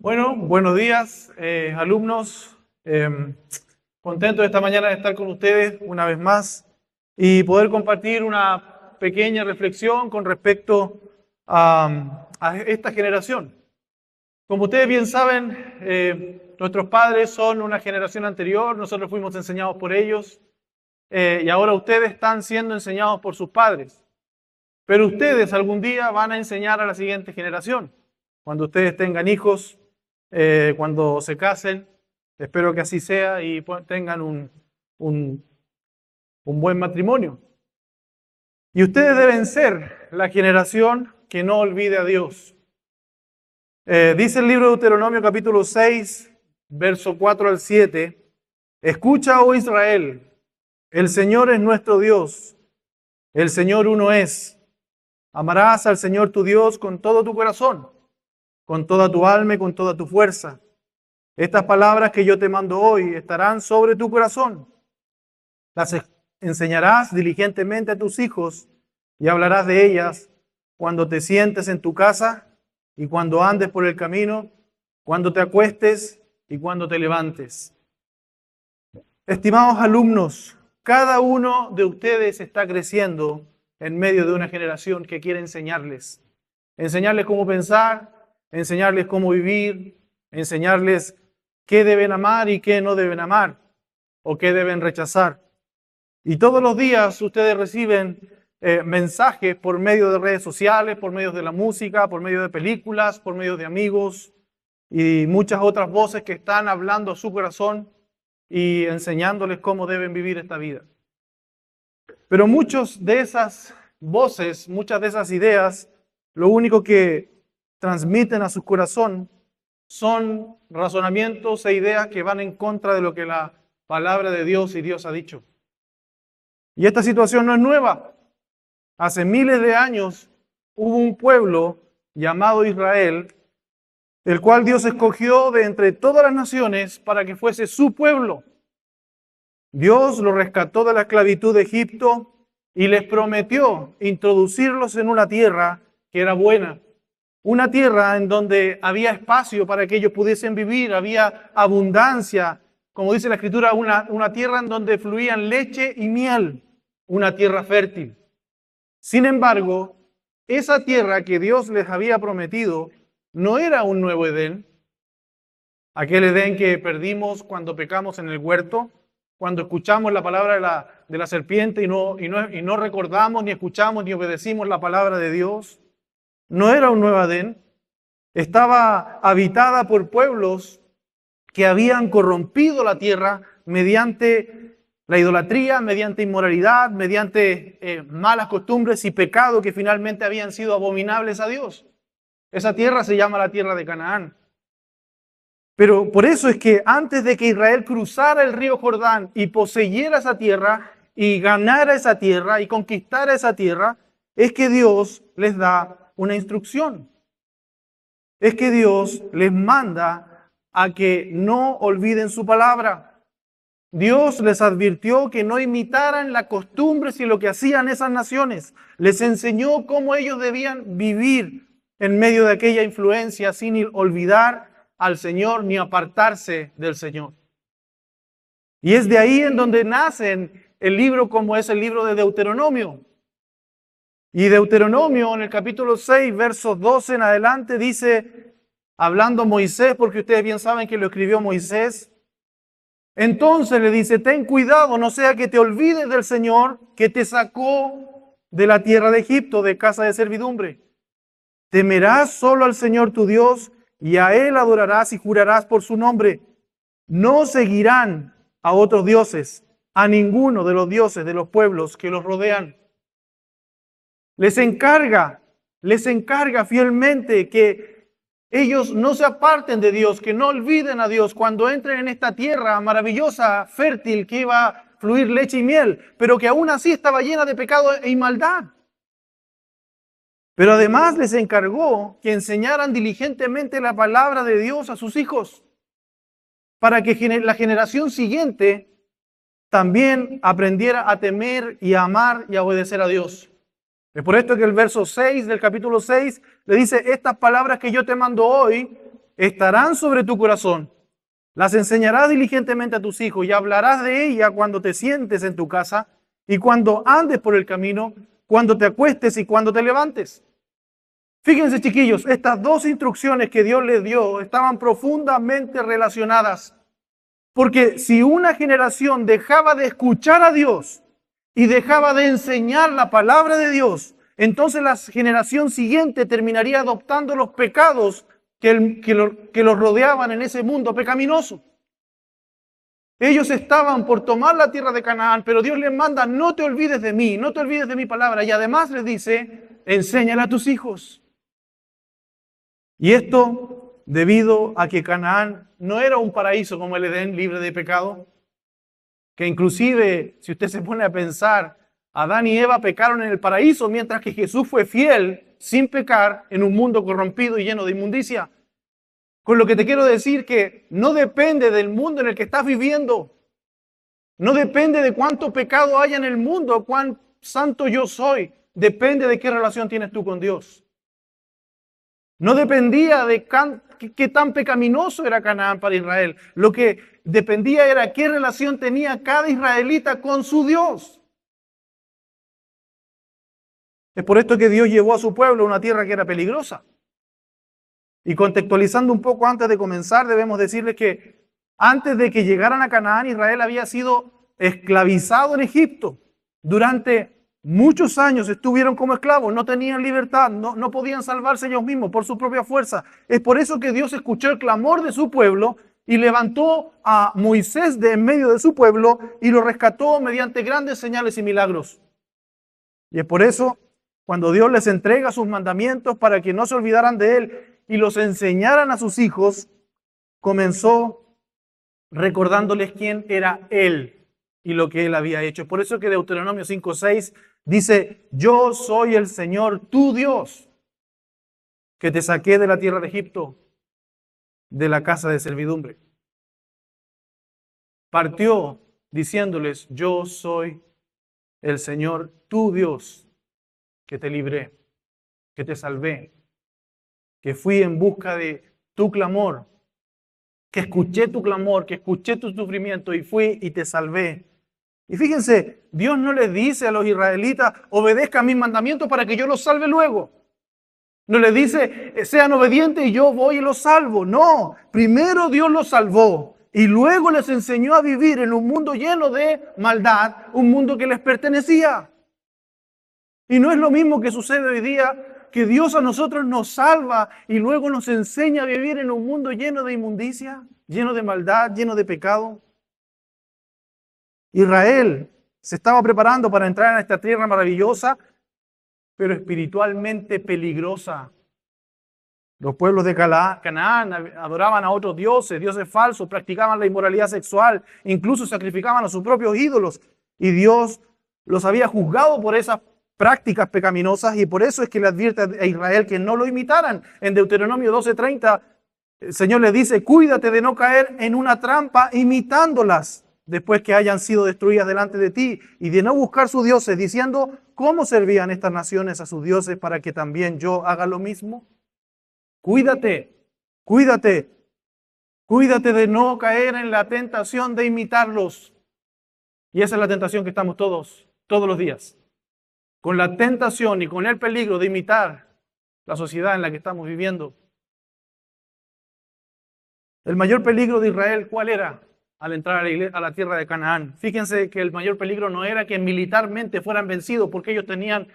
Bueno, buenos días, alumnos. Contento esta mañana de estar con ustedes una vez más y poder compartir una pequeña reflexión con respecto a esta generación. Como ustedes bien saben, nuestros padres son una generación anterior, nosotros fuimos enseñados por ellos y ahora ustedes están siendo enseñados por sus padres. Pero ustedes algún día van a enseñar a la siguiente generación. Cuando ustedes tengan hijos, cuando se casen, espero que así sea y tengan un buen matrimonio. Y ustedes deben ser la generación que no olvide a Dios. Dice el libro de Deuteronomio capítulo 6, verso 4 al 7, escucha, oh Israel, el Señor es nuestro Dios, el Señor uno es. Amarás al Señor tu Dios con todo tu corazón, con toda tu alma y con toda tu fuerza. Estas palabras que yo te mando hoy estarán sobre tu corazón. Las enseñarás diligentemente a tus hijos y hablarás de ellas cuando te sientes en tu casa y cuando andes por el camino, cuando te acuestes y cuando te levantes. Estimados alumnos, cada uno de ustedes está creciendo en medio de una generación que quiere enseñarles. Enseñarles cómo pensar, enseñarles cómo vivir, enseñarles qué deben amar y qué no deben amar, o qué deben rechazar. Y todos los días ustedes reciben mensajes por medio de redes sociales, por medio de la música, por medio de películas, por medio de amigos y muchas otras voces que están hablando a su corazón y enseñándoles cómo deben vivir esta vida. Pero muchas de esas voces, muchas de esas ideas, lo único que transmiten a su corazón son razonamientos e ideas que van en contra de lo que la palabra de Dios y Dios ha dicho. Y esta situación no es nueva. Hace miles de años hubo un pueblo llamado Israel, el cual Dios escogió de entre todas las naciones para que fuese su pueblo. Dios lo rescató de la esclavitud de Egipto y les prometió introducirlos en una tierra que era buena. Una tierra en donde había espacio para que ellos pudiesen vivir, había abundancia, como dice la Escritura, una tierra en donde fluían leche y miel, una tierra fértil. Sin embargo, esa tierra que Dios les había prometido no era un nuevo Edén, aquel Edén que perdimos cuando pecamos en el huerto, cuando escuchamos la palabra de la serpiente y no recordamos, ni escuchamos, ni obedecimos la palabra de Dios. No era un nuevo Edén, estaba habitada por pueblos que habían corrompido la tierra mediante la idolatría, mediante inmoralidad, mediante malas costumbres y pecado que finalmente habían sido abominables a Dios. Esa tierra se llama la tierra de Canaán. Pero por eso es que antes de que Israel cruzara el río Jordán y poseyera esa tierra y ganara esa tierra y conquistara esa tierra, es que Dios les da una instrucción. Es que Dios les manda a que no olviden su palabra. Dios les advirtió que no imitaran las costumbres y lo que hacían esas naciones. Les enseñó cómo ellos debían vivir en medio de aquella influencia sin olvidar al Señor ni apartarse del Señor. Y es de ahí en donde nace el libro como es el libro de Deuteronomio. Y Deuteronomio en el capítulo 6, versos 12 en adelante dice, hablando Moisés, porque ustedes bien saben que lo escribió Moisés, entonces le dice, ten cuidado, no sea que te olvides del Señor que te sacó de la tierra de Egipto, de casa de servidumbre. Temerás solo al Señor tu Dios y a Él adorarás y jurarás por su nombre. No seguirán a otros dioses, a ninguno de los dioses de los pueblos que los rodean. Les encarga fielmente que ellos no se aparten de Dios, que no olviden a Dios cuando entren en esta tierra maravillosa, fértil, que iba a fluir leche y miel, pero que aún así estaba llena de pecado e maldad. Pero además les encargó que enseñaran diligentemente la palabra de Dios a sus hijos, para que la generación siguiente también aprendiera a temer y a amar y a obedecer a Dios. Es por esto que el verso 6 del capítulo 6 le dice, estas palabras que yo te mando hoy estarán sobre tu corazón. Las enseñarás diligentemente a tus hijos y hablarás de ella cuando te sientes en tu casa y cuando andes por el camino, cuando te acuestes y cuando te levantes. Fíjense, chiquillos, estas dos instrucciones que Dios les dio estaban profundamente relacionadas. Porque si una generación dejaba de escuchar a Dios y dejaba de enseñar la palabra de Dios, entonces la generación siguiente terminaría adoptando los pecados que los rodeaban en ese mundo pecaminoso. Ellos estaban por tomar la tierra de Canaán, pero Dios les manda, no te olvides de mí, no te olvides de mi palabra. Y además les dice, enséñala a tus hijos. Y esto debido a que Canaán no era un paraíso como el Edén, libre de pecado, que inclusive, si usted se pone a pensar, Adán y Eva pecaron en el paraíso, mientras que Jesús fue fiel, sin pecar, en un mundo corrompido y lleno de inmundicia. Con lo que te quiero decir que no depende del mundo en el que estás viviendo, no depende de cuánto pecado haya en el mundo, cuán santo yo soy, depende de qué relación tienes tú con Dios. No dependía de qué tan pecaminoso era Canaán para Israel. Lo que dependía era qué relación tenía cada israelita con su Dios. Es por esto que Dios llevó a su pueblo a una tierra que era peligrosa. Y contextualizando un poco antes de comenzar, debemos decirles que antes de que llegaran a Canaán, Israel había sido esclavizado en Egipto. Durante muchos años estuvieron como esclavos, no tenían libertad, no podían salvarse ellos mismos por su propia fuerza. Es por eso que Dios escuchó el clamor de su pueblo y levantó a Moisés de en medio de su pueblo y lo rescató mediante grandes señales y milagros. Y es por eso, cuando Dios les entrega sus mandamientos para que no se olvidaran de Él y los enseñaran a sus hijos, comenzó recordándoles quién era Él y lo que Él había hecho. Por eso que Deuteronomio 5:6 dice, yo soy el Señor tu Dios, que te saqué de la tierra de Egipto, de la casa de servidumbre. Partió diciéndoles, yo soy el Señor tu Dios, que te libré, que te salvé, que fui en busca de tu clamor, que escuché tu clamor, que escuché tu sufrimiento y fui y te salvé. Y fíjense, Dios no les dice a los israelitas, obedezcan mis mandamientos para que yo los salve luego. No les dice, sean obedientes y yo voy y los salvo. No, primero Dios los salvó y luego les enseñó a vivir en un mundo lleno de maldad, un mundo que les pertenecía. Y no es lo mismo que sucede hoy día, que Dios a nosotros nos salva y luego nos enseña a vivir en un mundo lleno de inmundicia, lleno de maldad, lleno de pecado. Israel se estaba preparando para entrar en esta tierra maravillosa, pero espiritualmente peligrosa. Los pueblos de Canaán adoraban a otros dioses, dioses falsos, practicaban la inmoralidad sexual, incluso sacrificaban a sus propios ídolos. Y Dios los había juzgado por esas prácticas pecaminosas y por eso es que le advierte a Israel que no lo imitaran. En Deuteronomio 12:30, el Señor les dice, cuídate de no caer en una trampa imitándolas después que hayan sido destruidas delante de ti y de no buscar sus dioses, diciendo, ¿cómo servían estas naciones a sus dioses para que también yo haga lo mismo? Cuídate, cuídate, cuídate de no caer en la tentación de imitarlos. Y esa es la tentación que estamos todos los días. Con la tentación y con el peligro de imitar la sociedad en la que estamos viviendo. El mayor peligro de Israel, ¿cuál era? Al entrar a la tierra de Canaán. Fíjense que el mayor peligro no era que militarmente fueran vencidos, porque ellos tenían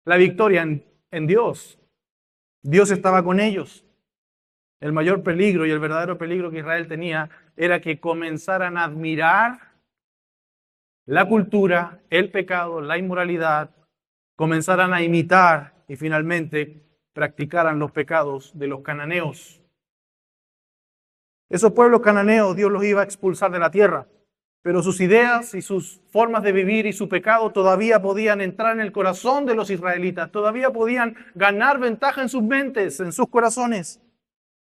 la victoria en Dios. Dios estaba con ellos. El mayor peligro y el verdadero peligro que Israel tenía era que comenzaran a admirar la cultura, el pecado, la inmoralidad, comenzaran a imitar y finalmente practicaran los pecados de los cananeos. Esos pueblos cananeos Dios los iba a expulsar de la tierra, pero sus ideas y sus formas de vivir y su pecado todavía podían entrar en el corazón de los israelitas, todavía podían ganar ventaja en sus mentes, en sus corazones.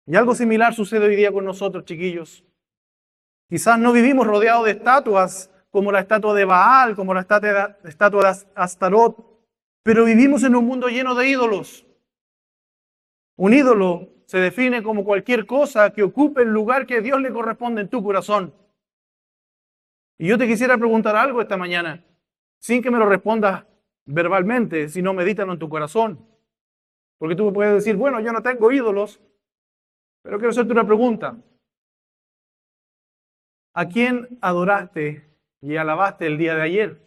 Y algo similar sucede hoy día con nosotros, chiquillos. Quizás no vivimos rodeados de estatuas como la estatua de Baal, como la estatua de Astarot, pero vivimos en un mundo lleno de ídolos. Un ídolo se define como cualquier cosa que ocupe el lugar que a Dios le corresponde en tu corazón. Y yo te quisiera preguntar algo esta mañana, sin que me lo respondas verbalmente, sino medítalo en tu corazón. Porque tú me puedes decir, bueno, yo no tengo ídolos, pero quiero hacerte una pregunta. ¿A quién adoraste y alabaste el día de ayer?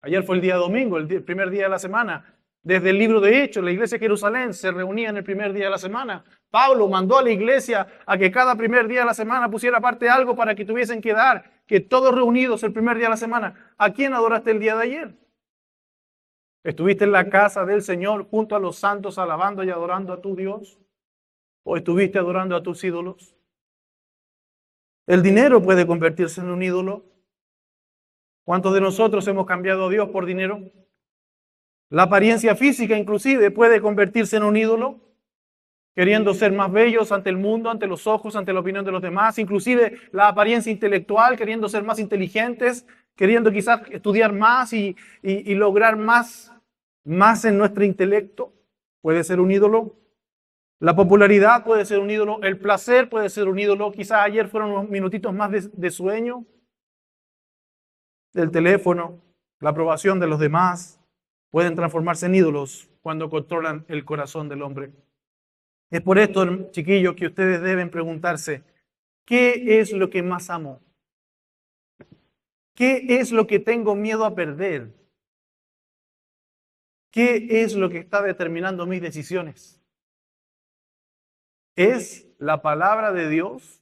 Ayer fue el día domingo, el primer día de la semana. Desde el libro de Hechos, la iglesia de Jerusalén se reunía en el primer día de la semana. Pablo mandó a la iglesia a que cada primer día de la semana pusiera aparte algo para que tuviesen que dar, que todos reunidos el primer día de la semana. ¿A quién adoraste el día de ayer? ¿Estuviste en la casa del Señor junto a los santos alabando y adorando a tu Dios? ¿O estuviste adorando a tus ídolos? El dinero puede convertirse en un ídolo. ¿Cuántos de nosotros hemos cambiado a Dios por dinero? La apariencia física inclusive puede convertirse en un ídolo, queriendo ser más bellos ante el mundo, ante los ojos, ante la opinión de los demás. Inclusive la apariencia intelectual, queriendo ser más inteligentes, queriendo quizás estudiar más y lograr más en nuestro intelecto, puede ser un ídolo. La popularidad puede ser un ídolo, el placer puede ser un ídolo. Quizás ayer fueron unos minutitos más de sueño, del teléfono, la aprobación de los demás, pueden transformarse en ídolos cuando controlan el corazón del hombre. Es por esto, chiquillos, que ustedes deben preguntarse, ¿qué es lo que más amo? ¿Qué es lo que tengo miedo a perder? ¿Qué es lo que está determinando mis decisiones? ¿Es la palabra de Dios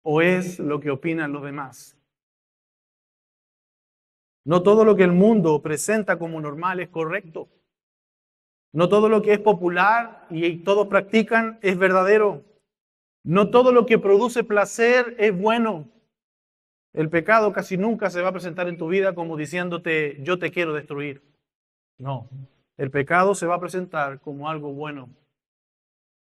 o es lo que opinan los demás? No todo lo que el mundo presenta como normal es correcto. No todo lo que es popular y todos practican es verdadero. No todo lo que produce placer es bueno. El pecado casi nunca se va a presentar en tu vida como diciéndote, yo te quiero destruir. No, el pecado se va a presentar como algo bueno.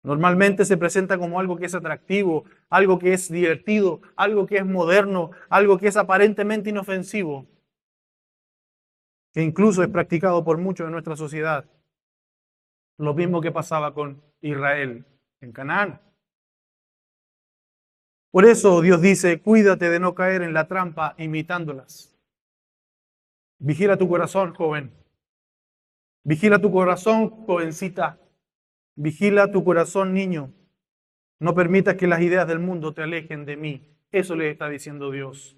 Normalmente se presenta como algo que es atractivo, algo que es divertido, algo que es moderno, algo que es aparentemente inofensivo, que incluso es practicado por muchos de nuestra sociedad. Lo mismo que pasaba con Israel en Canaán. Por eso Dios dice, cuídate de no caer en la trampa imitándolas. Vigila tu corazón, joven. Vigila tu corazón, jovencita. Vigila tu corazón, niño. No permitas que las ideas del mundo te alejen de mí. Eso le está diciendo Dios.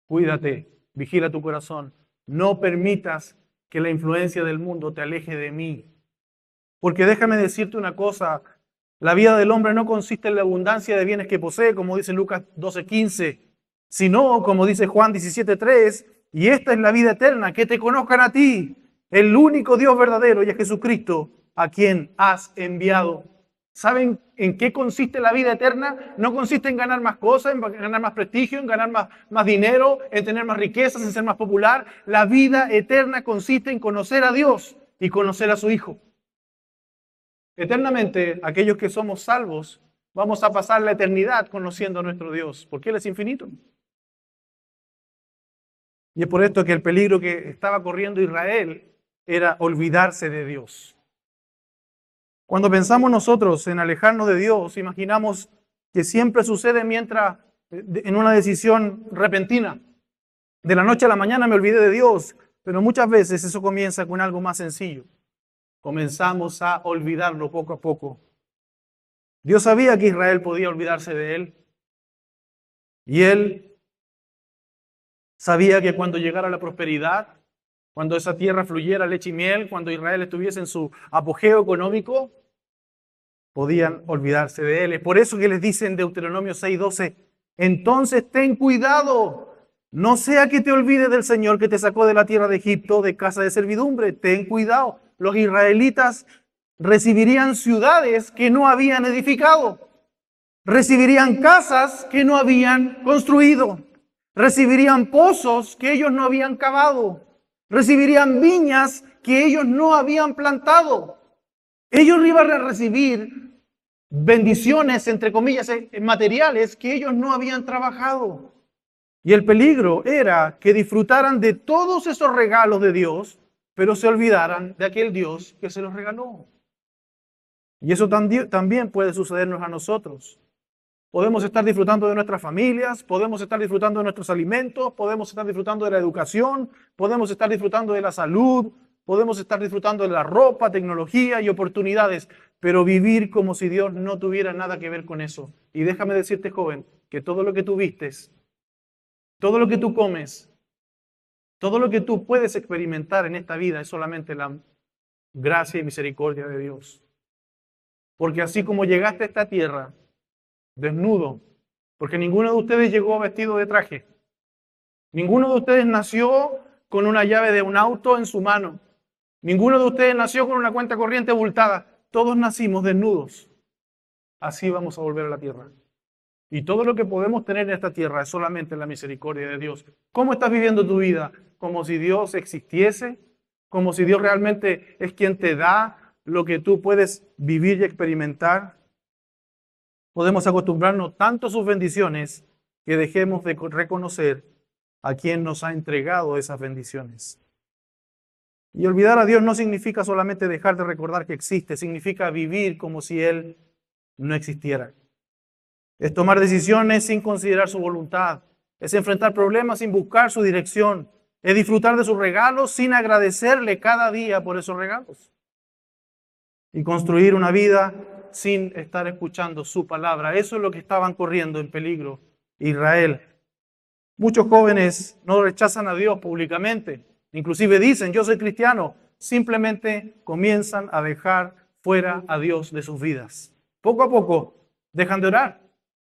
Cuídate, vigila tu corazón. No permitas que la influencia del mundo te aleje de mí. Porque déjame decirte una cosa, la vida del hombre no consiste en la abundancia de bienes que posee, como dice Lucas 12:15, sino, como dice Juan 17:3, y esta es la vida eterna, que te conozcan a ti, el único Dios verdadero, y a Jesucristo, a quien has enviado. ¿Saben en qué consiste la vida eterna? No consiste en ganar más cosas, en ganar más prestigio, en ganar más dinero, en tener más riquezas, en ser más popular. La vida eterna consiste en conocer a Dios y conocer a su Hijo. Eternamente, aquellos que somos salvos, vamos a pasar la eternidad conociendo a nuestro Dios, porque Él es infinito. Y es por esto que el peligro que estaba corriendo Israel era olvidarse de Dios. Cuando pensamos nosotros en alejarnos de Dios, imaginamos que siempre sucede mientras en una decisión repentina. De la noche a la mañana me olvidé de Dios, pero muchas veces eso comienza con algo más sencillo. Comenzamos a olvidarlo poco a poco. Dios sabía que Israel podía olvidarse de Él. Y Él sabía que cuando llegara la prosperidad, cuando esa tierra fluyera leche y miel, cuando Israel estuviese en su apogeo económico, podían olvidarse de Él. Es por eso que les dice en Deuteronomio 6:12, entonces ten cuidado, no sea que te olvides del Señor que te sacó de la tierra de Egipto, de casa de servidumbre. Ten cuidado. Los israelitas recibirían ciudades que no habían edificado, recibirían casas que no habían construido, recibirían pozos que ellos no habían cavado, recibirían viñas que ellos no habían plantado. Ellos iban a recibir bendiciones, entre comillas, materiales que ellos no habían trabajado. Y el peligro era que disfrutaran de todos esos regalos de Dios, pero se olvidaran de aquel Dios que se los regaló. Y eso también puede sucedernos a nosotros. Podemos estar disfrutando de nuestras familias, podemos estar disfrutando de nuestros alimentos, podemos estar disfrutando de la educación, podemos estar disfrutando de la salud, podemos estar disfrutando de la ropa, tecnología y oportunidades, pero vivir como si Dios no tuviera nada que ver con eso. Y déjame decirte, joven, que todo lo que tú vistes, todo lo que tú comes, todo lo que tú puedes experimentar en esta vida es solamente la gracia y misericordia de Dios. Porque así como llegaste a esta tierra, desnudo, porque ninguno de ustedes llegó vestido de traje. Ninguno de ustedes nació con una llave de un auto en su mano. Ninguno de ustedes nació con una cuenta corriente abultada. Todos nacimos desnudos. Así vamos a volver a la tierra. Y todo lo que podemos tener en esta tierra es solamente la misericordia de Dios. ¿Cómo estás viviendo tu vida? ¿Como si Dios existiese? ¿Como si Dios realmente es quien te da lo que tú puedes vivir y experimentar? Podemos acostumbrarnos tanto a sus bendiciones que dejemos de reconocer a quien nos ha entregado esas bendiciones. Y olvidar a Dios no significa solamente dejar de recordar que existe, significa vivir como si Él no existiera. Es tomar decisiones sin considerar su voluntad, es enfrentar problemas sin buscar su dirección, es disfrutar de sus regalos sin agradecerle cada día por esos regalos. Y construir una vida sin estar escuchando su palabra. Eso es lo que estaban corriendo en peligro Israel. Muchos jóvenes no rechazan a Dios públicamente. Inclusive dicen, yo soy cristiano. Simplemente comienzan a dejar fuera a Dios de sus vidas. Poco a poco dejan de orar.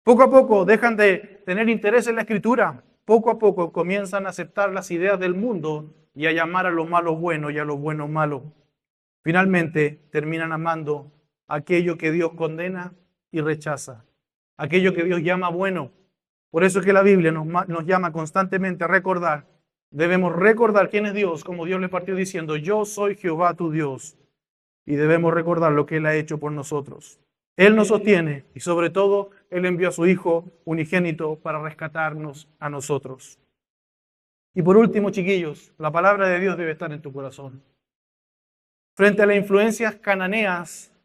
Poco a poco dejan de tener interés en la Escritura. Poco a poco comienzan a aceptar las ideas del mundo y a llamar a lo malo bueno y a lo bueno malo. Finalmente terminan amando aquello que Dios condena y rechaza, aquello que Dios llama bueno. Por eso es que la Biblia nos llama constantemente a recordar. Debemos recordar quién es Dios, como Dios le partió diciendo, yo soy Jehová tu Dios. Y debemos recordar lo que Él ha hecho por nosotros. Él nos sostiene y sobre todo Él envió a su Hijo unigénito para rescatarnos a nosotros. Y por último, chiquillos, la palabra de Dios debe estar en tu corazón. Frente a las influencias cananeas,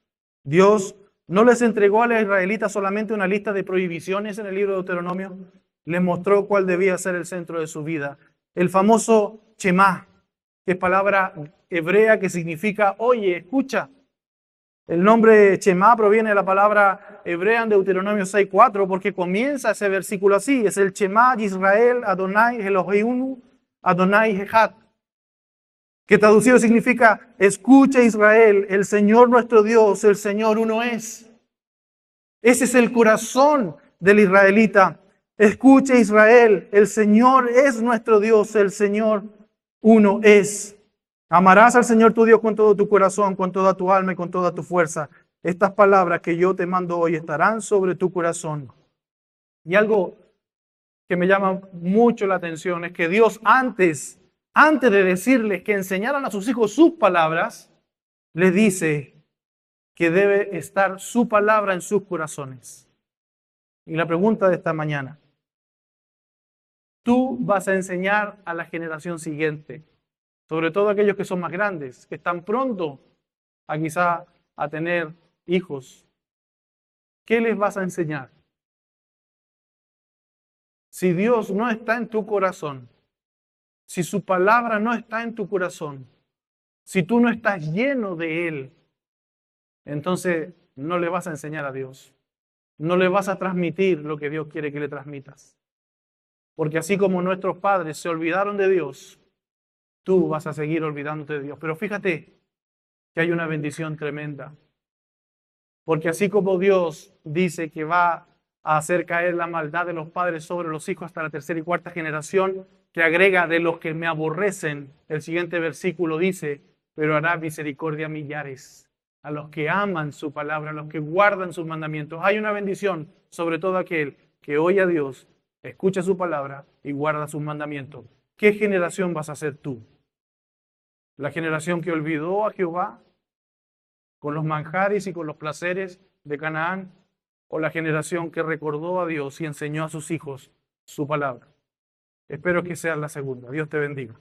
Dios no les entregó a los israelitas solamente una lista de prohibiciones en el libro de Deuteronomio, les mostró cuál debía ser el centro de su vida. El famoso Shema, que es palabra hebrea que significa oye, escucha. El nombre Shema proviene de la palabra hebrea en Deuteronomio 6:4 porque comienza ese versículo así, es el Shema Yisrael Adonai Eloheinu Adonai Echad, que traducido significa, escucha Israel, el Señor nuestro Dios, el Señor uno es. Ese es el corazón del israelita. Escucha Israel, el Señor es nuestro Dios, el Señor uno es. Amarás al Señor tu Dios con todo tu corazón, con toda tu alma y con toda tu fuerza. Estas palabras que yo te mando hoy estarán sobre tu corazón. Y algo que me llama mucho la atención es que Dios antes de decirles que enseñaran a sus hijos sus palabras, les dice que debe estar su palabra en sus corazones. Y la pregunta de esta mañana, tú vas a enseñar a la generación siguiente, sobre todo aquellos que son más grandes, que están pronto a quizá a tener hijos. ¿Qué les vas a enseñar? Si Dios no está en tu corazón, si su palabra no está en tu corazón, si tú no estás lleno de Él, entonces no le vas a enseñar a Dios. No le vas a transmitir lo que Dios quiere que le transmitas. Porque así como nuestros padres se olvidaron de Dios, tú vas a seguir olvidándote de Dios. Pero fíjate que hay una bendición tremenda. Porque así como Dios dice que va a hacer caer la maldad de los padres sobre los hijos hasta la tercera y cuarta generación, que agrega de los que me aborrecen, el siguiente versículo dice, pero hará misericordia a millares, a los que aman su palabra, a los que guardan sus mandamientos. Hay una bendición sobre todo aquel que oye a Dios, escucha su palabra y guarda sus mandamientos. ¿Qué generación vas a ser tú? ¿La generación que olvidó a Jehová con los manjares y con los placeres de Canaán? ¿O la generación que recordó a Dios y enseñó a sus hijos su palabra? Espero que sea la segunda. Dios te bendiga.